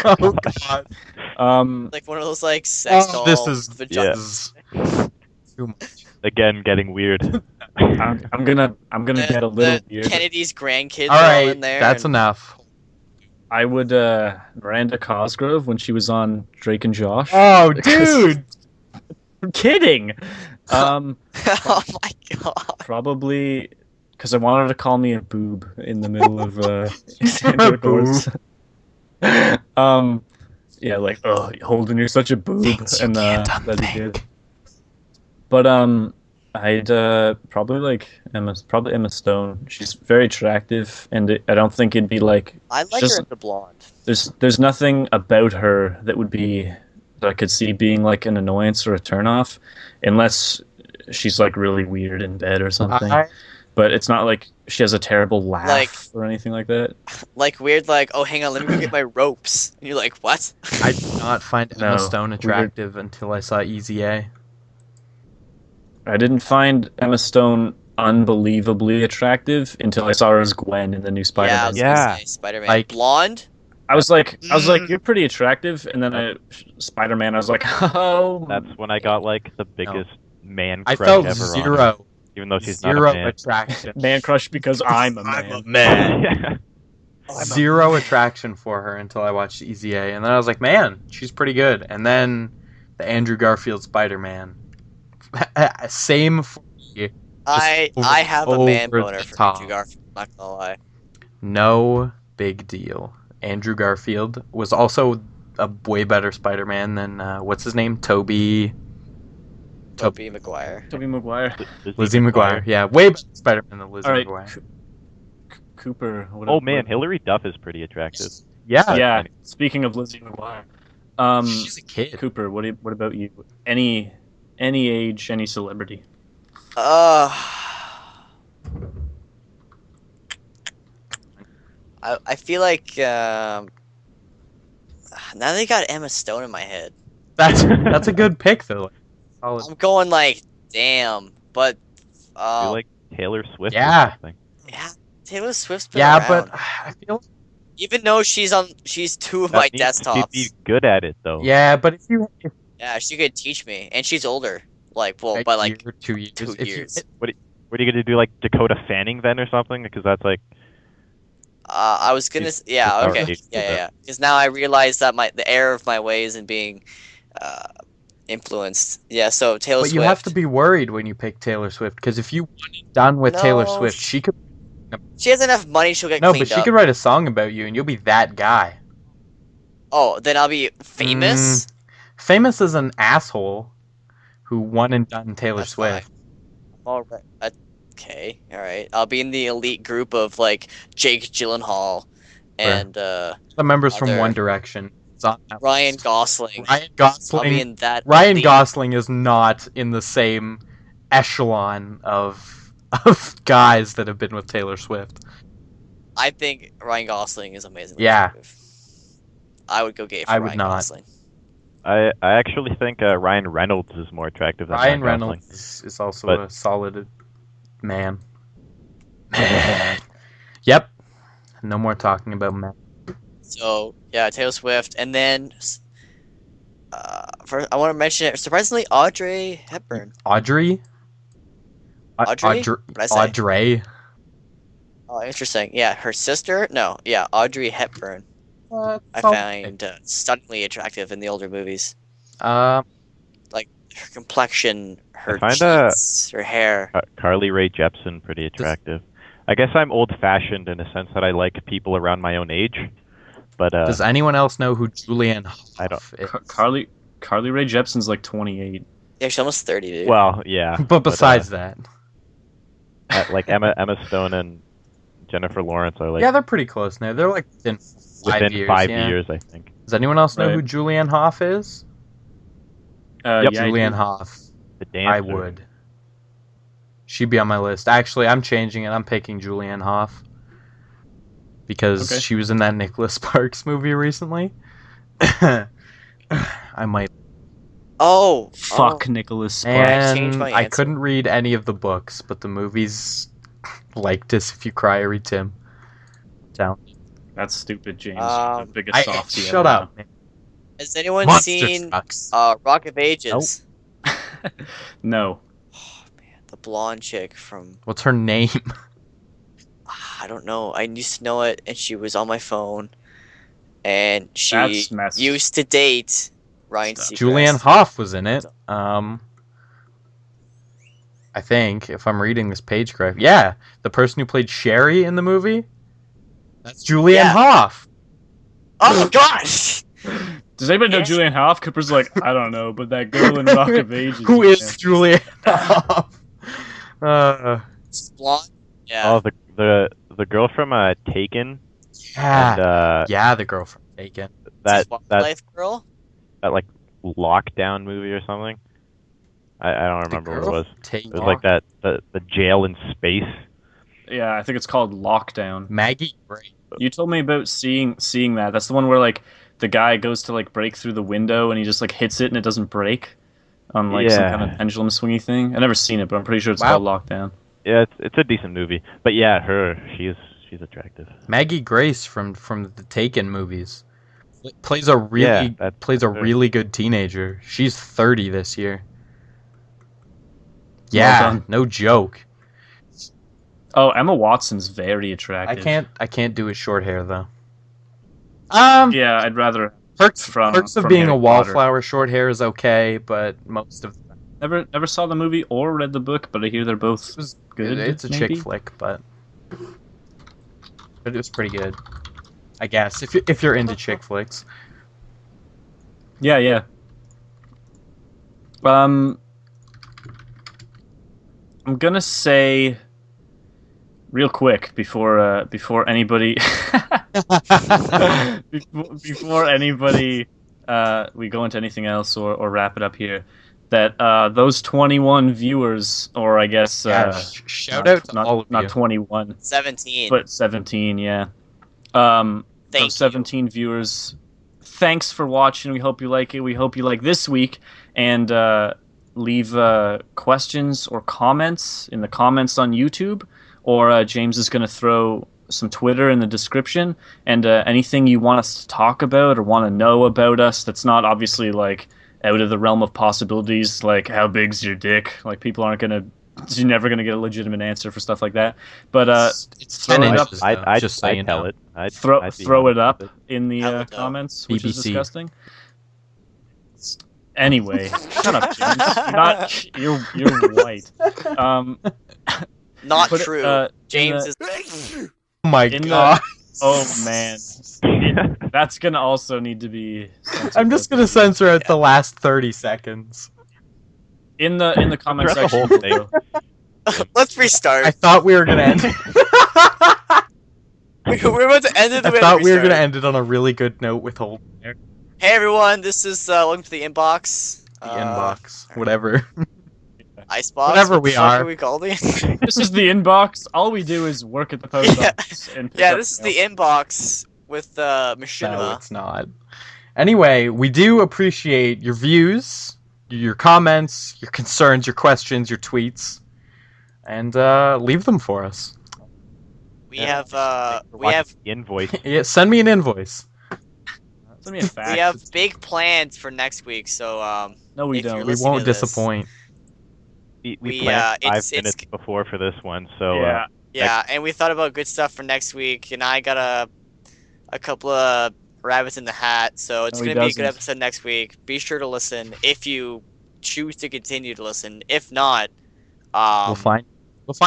Oh God. Like one of those like sex doll. This is vagina- this is too much. Again, getting weird. I'm gonna get a little the weird. Kennedy's grandkids All are all right, in there. that's and- enough. I would Miranda Cosgrove when she was on Drake and Josh. Oh, dude. I'm kidding. Oh my god. Probably because I wanted her to call me a boob in the middle of A intercourse. Yeah, like, oh, Holden, you're such a boob, Things you and can't that'd be good. But I'd probably Emma Stone. She's very attractive, and I don't think it'd be like I like Just- her as the blonde. there's nothing about her that would be that I could see being like an annoyance or a turnoff, unless she's like really weird in bed or something. But it's not like she has a terrible laugh Like- or anything like that. Like weird, like, oh hang on, let me go get my ropes. And you're like, what? I did not find Emma No, Stone weird. attractive until I saw Easy A. I didn't find Emma Stone unbelievably attractive until I saw her as Gwen in the new Yeah, I Spider-Man. was Yeah. gonna say Spider-Man. Like- blonde? I was like, you're pretty attractive, and then Spider-Man, I was like, oh, That's when I got like the biggest man I crush felt ever on her. zero even though she's not a Zero man. attraction. Man crush because I'm a man. man. Yeah. Zero attraction for her until I watched Easy A, and then I was like, man, she's pretty good. And then the Andrew Garfield Spider-Man, same. For me, I have a man over boner the for top. Andrew Garfield. Not gonna lie. No big deal. Andrew Garfield was also a way better Spider-Man than what's his name, Tobey Maguire. Tobey Maguire. Lizzie McGuire. Yeah, way better Spider-Man than Lizzie All right, McGuire. Cooper. Oh man, Hillary Duff is pretty attractive. Yeah, Yeah. Speaking of Lizzie McGuire, she's a kid. Cooper. What about you? Any age, any celebrity? I feel like now they got Emma Stone in my head. That's a good pick though. Solid. I'm going like, damn, but Do you like Taylor Swift Yeah. or something? yeah, Taylor Swift's been Yeah, around. but I feel. Even though she's two of That my means desktops. She'd be good at it though. Yeah, but if Yeah, she could teach me, and she's older. Like, well, a by like year, 2 years, 2 if years. What are you gonna do, like Dakota Fanning then or something? Because that's like I was gonna, She's yeah, our okay, age for yeah. that. Because now I realize that the error of my ways and being influenced. Yeah, so Taylor But Swift. you have to be worried when you pick Taylor Swift because if you done with Taylor No, Swift, she could. She has enough money; she'll get No, cleaned but she up. could write a song about you, and you'll be that guy. Oh, then I'll be famous. Famous as an asshole who won and done Taylor That's Swift. fine. All right. Okay, all right. I'll be in the elite group of like Jake Gyllenhaal and The members from other- One Direction. It's on that Ryan list. Gosling. Ryan I'll be Gosling. in that. Ryan elite- Gosling is not in the same echelon of guys that have been with Taylor Swift. I think Ryan Gosling is amazingly Yeah. attractive. I would go gay for I would Ryan not. Gosling. I actually think Ryan Reynolds is more attractive than Ryan Gosling. Reynolds is also But- a solid man. Yep. No more talking about men. So yeah, Taylor Swift, and then first I want to mention it. Surprisingly, Audrey Hepburn. Audrey? Audrey? What'd I say? Audrey. Oh, interesting. Yeah, her sister. No, yeah, Audrey Hepburn. I find stunningly attractive in the older movies. Her complexion, her I find, cheeks, her hair. Carly Rae Jepsen pretty attractive. I guess I'm old-fashioned in the sense that I like people around my own age. But Does anyone else know who Julianne Hough I don't- is? Carly Rae Jepsen's like 28. Yeah, she's almost 30, dude. well, yeah. But besides that, like Emma Stone and Jennifer Lawrence are like yeah, they're pretty close now. They're like within 5 years. I think. Does anyone else know Right. who Julianne Hough is? Yep. Yeah, I Julianne do. Hough. The dancer. I would. She'd be on my list. Actually, I'm changing it. I'm picking Julianne Hough because Okay. she was in that Nicholas Sparks movie recently. I might. Oh, Fuck oh. Nicholas Sparks. changed And my I answer. couldn't read any of the books, but the movies like this. If you cry, I read Tim. Down. That's stupid, James. Um, You're the biggest softie Shut ever. up. Man. Has anyone Monster seen trucks. Rock of Ages? No. Oh man, the blonde chick from What's her name? I don't know. I used to know it, and she was on my phone, and she That's messed. used to date Ryan Stop. Seacrest. Julianne Hough was in it. I think if I'm reading this page correct. Yeah, the person who played Sherry in the movie. That's Julianne Yeah. Hough. Oh gosh! Does anybody know Yes. Julianne Hough? Cooper's like, I don't know, but that girl in Rock of Ages. Who is man. Julianne Hough? She's blonde. Yeah. Oh, the girl from Taken. Yeah, And yeah, the girl from Taken. that Wildlife girl. like lockdown movie or something. I don't remember what it was. Taken. It was like that the jail in space. Yeah, I think it's called Lockdown. Maggie Gray. You told me about seeing that. That's the one where like the guy goes to like break through the window and he just like hits it and it doesn't break on like some Yeah. kind of pendulum swingy thing. I've never seen it, but I'm pretty sure it's Wow. called Lockdown. Yeah, it's a decent movie. But yeah, she's attractive. Maggie Grace from the Taken movies plays a really Yeah, that's her. really good teenager. She's 30 this year. Yeah, done. no joke. Oh, Emma Watson's very attractive. I can't do his short hair though. Yeah, I'd rather Perks from of being Harry a Potter. wallflower short hair is okay, but most of Never saw the movie or read the book, but I hear they're both it was good. It's a maybe? chick flick, but it was pretty good. I guess if you're into chick flicks. Yeah. I'm gonna say real quick before anybody before anybody we go into anything else or wrap it up here, that those 21 viewers, or I guess Shout out to not, all of not you. 21 17. but 17, yeah. Thank Those 17 viewers, thanks for watching. We hope you like it. We hope you like this week, and leave questions or comments in the comments on YouTube, or James is going to throw some Twitter in the description, and anything you want us to talk about or want to know about us that's not obviously like out of the realm of possibilities, like how big's your dick. Like, people aren't gonna, you're never gonna get a legitimate answer for stuff like that. But It's throw 10 it up. inches, though, I'd just so you tell know. it. I'd be Throw it honest up with in I the would know. comments, which is BBC. disgusting. Anyway, shut up, James. You're white. Not Put it, true. in James the- is. Oh my in the- god! Oh man, that's gonna also need to be censored. I'm just gonna censor out the last 30 seconds. in the comment Throughout the section. whole thing. Let's restart. I thought we were gonna end. We're about to end it. I the way thought we were restarted. gonna end it on a really good note with whole the Hey everyone, this is welcome to the inbox. inbox, whatever. IceBox. Whatever what the we fuck are. we called it? This is the inbox. All we do is work at the post Yeah. office. And pick Yeah, up this is mail. the inbox with No, Machinima. it's not. Anyway, we do appreciate your views, your comments, your concerns, your questions, your tweets, and leave them for us. We Yeah. have we have the invoice. Yeah, send me an invoice. Send me a fax. we have big plans for next week. So No, we if you're don't. We listening won't to this- disappoint. We We, planned 5 it's- minutes before for this one, so Yeah. Yeah, and we thought about good stuff for next week, and I got a couple of rabbits in the hat, so it's No, he gonna be a good doesn't. episode next week. Be sure to listen if you choose to continue to listen. If not, We'll find.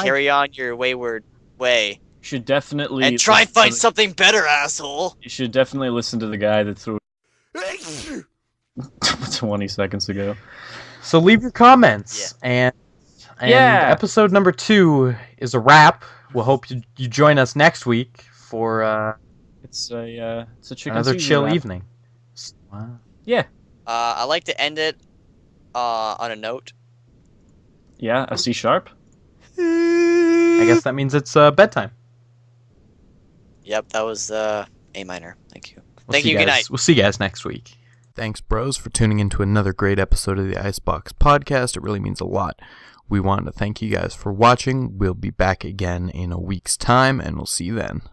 carry on your wayward way You should definitely and try and find listen to something better, asshole. You should definitely listen to the guy that threw 20 seconds ago. So leave your comments, and Yeah. episode number 2 is a wrap. We'll hope you join us next week for It's a chicken another Caesar chill wrap. evening. Wow. I like to end it on a note. Yeah, a C sharp. I guess that means it's bedtime. Yep, that was A minor. Thank you. We'll Thank see you. Good guys- night. We'll see you guys next week. Thanks, bros, for tuning into another great episode of the IceBox podcast. It really means a lot. We want to thank you guys for watching. We'll be back again in a week's time, and we'll see you then.